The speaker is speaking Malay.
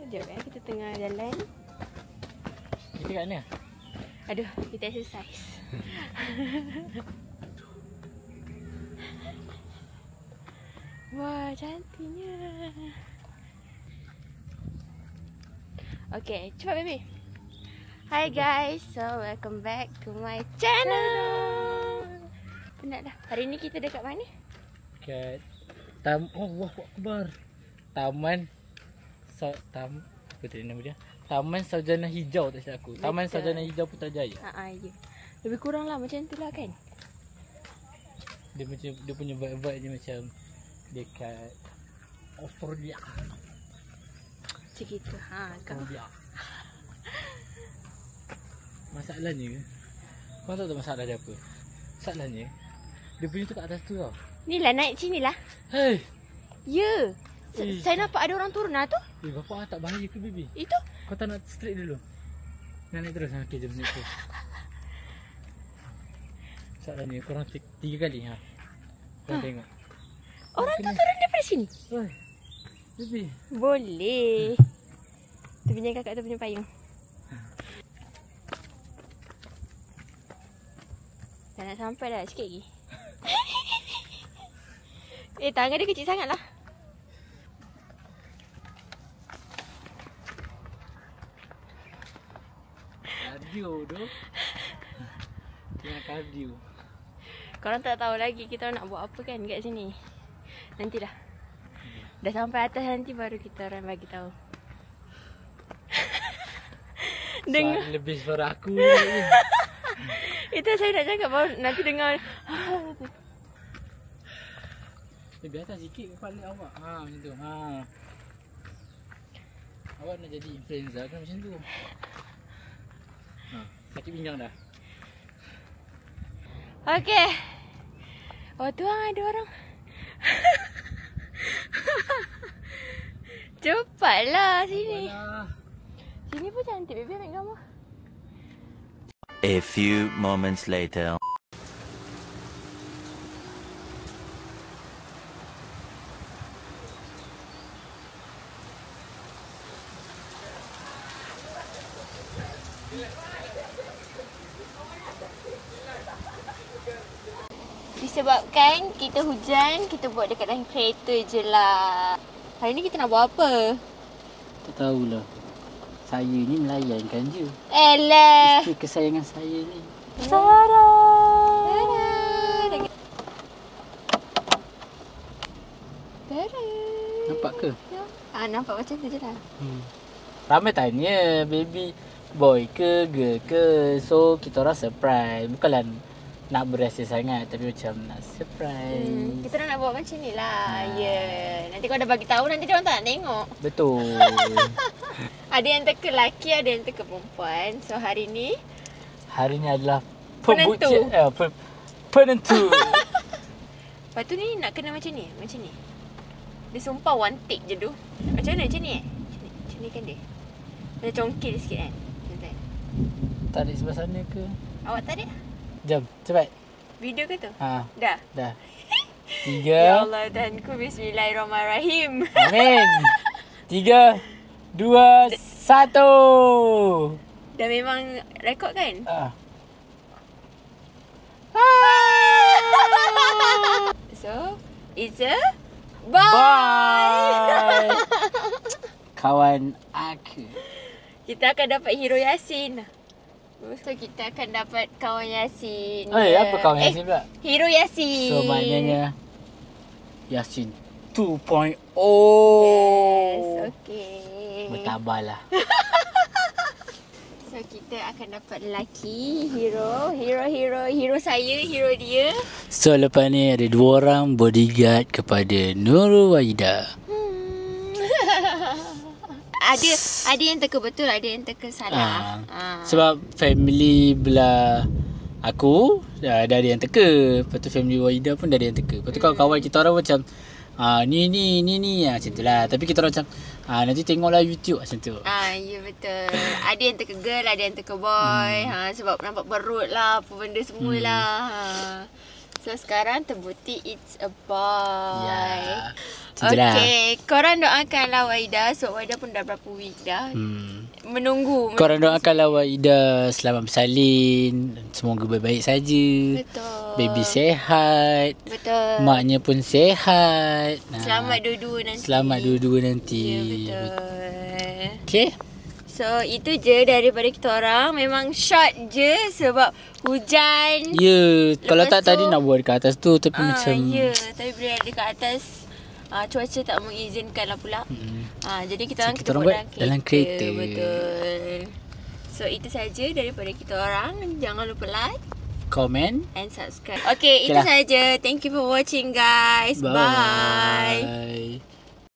Sekejap kita tengah jalan. Kita kat mana? Aduh, kita exercise. Wah, cantiknya. Okay, cepat baby. Hi guys, so welcome back to my channel. Penat dah. Hari ni kita dekat mana? Kat Allahu Akbar. Apa tadi nama dia? Taman Sarjana Hijau tak silap aku. Taman Betul. Sarjana Hijau Putrajaya. Ya. Lebih kurang lah macam tu lah kan? Dia macam dia punya vibe dia macam dekat Australia. Macam gitu. Kau. Australia. Masalahnya, kau tahu tak masalah dia apa? Masalahnya, dia punya tu kat atas tu tau. Ni lah naik sini lah. Hei! Ya. Saya nampak ada orang turun lah tu. Bapak tak bahaya ke baby? Itu. Kau tak nak straight dulu? Nak naik terus? Okay, jom naik terus. Masalahnya, korang 3 kali ha. Korang tengok. Orang tu turun daripada sini. Oi, baby. Boleh. Tu punya kakak tu punya payung. Dah nak sampai dah, sikit lagi. Tangan dia kecil sangat lah. Kardio tu. Tengah kardio. Korang tak tahu lagi kita nak buat apa kan kat sini. Nantilah. Dah sampai atas nanti baru kita orang bagi tahu. Dengar. Lebih suara aku. Itu saya nak cakap baru nanti dengar. Lebih atas sikit kepala awak. Macam tu. Awak nak jadi influencer kan macam tu. Sakit pinggang dah. Okey. Oh tu ada orang. Cepatlah sini. Sini pun cantik baby ambil gambar. A few moments later. Disebabkan kita hujan, kita buat dekat dalam kereta je lah. Hari ni kita nak buat apa? Tak tahulah. Saya ni melayankan je. Elah. Isteri kesayangan saya ni. Tada. Nampak ke? Nampak macam tu je lah. Ramai tanya baby boy ke girl ke. So kita orang surprise. Bukanlah nak berasa sangat tapi macam nak surprise. Kita nak buat macam ni lah. Nanti kau dah bagi tahu nanti dia orang tak nak tengok. Betul. Ada yang teka lelaki, ada yang teka perempuan. So hari ni adalah Penentu. Penentu. lepas tu ni nak kena macam ni. Macam ni. Dia sumpah one take je tu. Macam mana macam ni Macam ni kan dia. Dia congkil sikit kan. Macam Tarik sebelah sana ke? Awak tarik? Jom, cepat. Video ke tu? Dah. Ya 3. Allah Tuhanku, bismillahirrahmanirrahim. Amin. 3, 2, 1. Dah memang rekod kan? So, it's a bye. Kawan aku. Kita akan dapat Hero Yasin. So, kita akan dapat kawan Yasin. Apa kawan Yasin pula? Hero Yasin. So, maknanya Yasin 2.0. Yes, okay. Bertabahlah. So, kita akan dapat lelaki, hero saya, hero dia. So, lepas ni ada 2 orang bodyguard kepada Nurul Wahida. Ada yang teka betul, ada yang teka salah. Sebab family belah aku dah ada yang teka. Lepas tu family Wahida pun dah ada yang teka. Lepas tu kawan-kawan kita orang macam ni macam tu lah. Tapi kita orang macam nanti tengoklah YouTube macam tu. Ya betul. Ada yang teka girl, ada yang teka boy. Sebab nampak perut lah, apa benda semualah. So sekarang terbukti it's a boy. Ya. Itulah. Okay, korang doakanlah Waida. So Waida pun dah berapa week dah menunggu. Korang doakanlah Waida selamat bersalin. Semoga baik-baik saja. Betul. Baby sehat. Betul. Maknya pun sehat. Selamat dua-dua nanti. Selamat dua-dua nanti. Ya, betul. Okay. So itu je daripada kita orang. Memang short je sebab hujan. Ya, kalau Lepas tak tadi tu- nak buat dekat atas tu tapi macam Ya, tapi bila dekat atas cuaca tak mengizinkan lah pula. Jadi kita So, kita orang buat dalam kereta. Betul. So itu saja daripada kita orang. Jangan lupa like komen. and subscribe. Okay, itu lah. saja. Thank you for watching guys. Bye. Bye.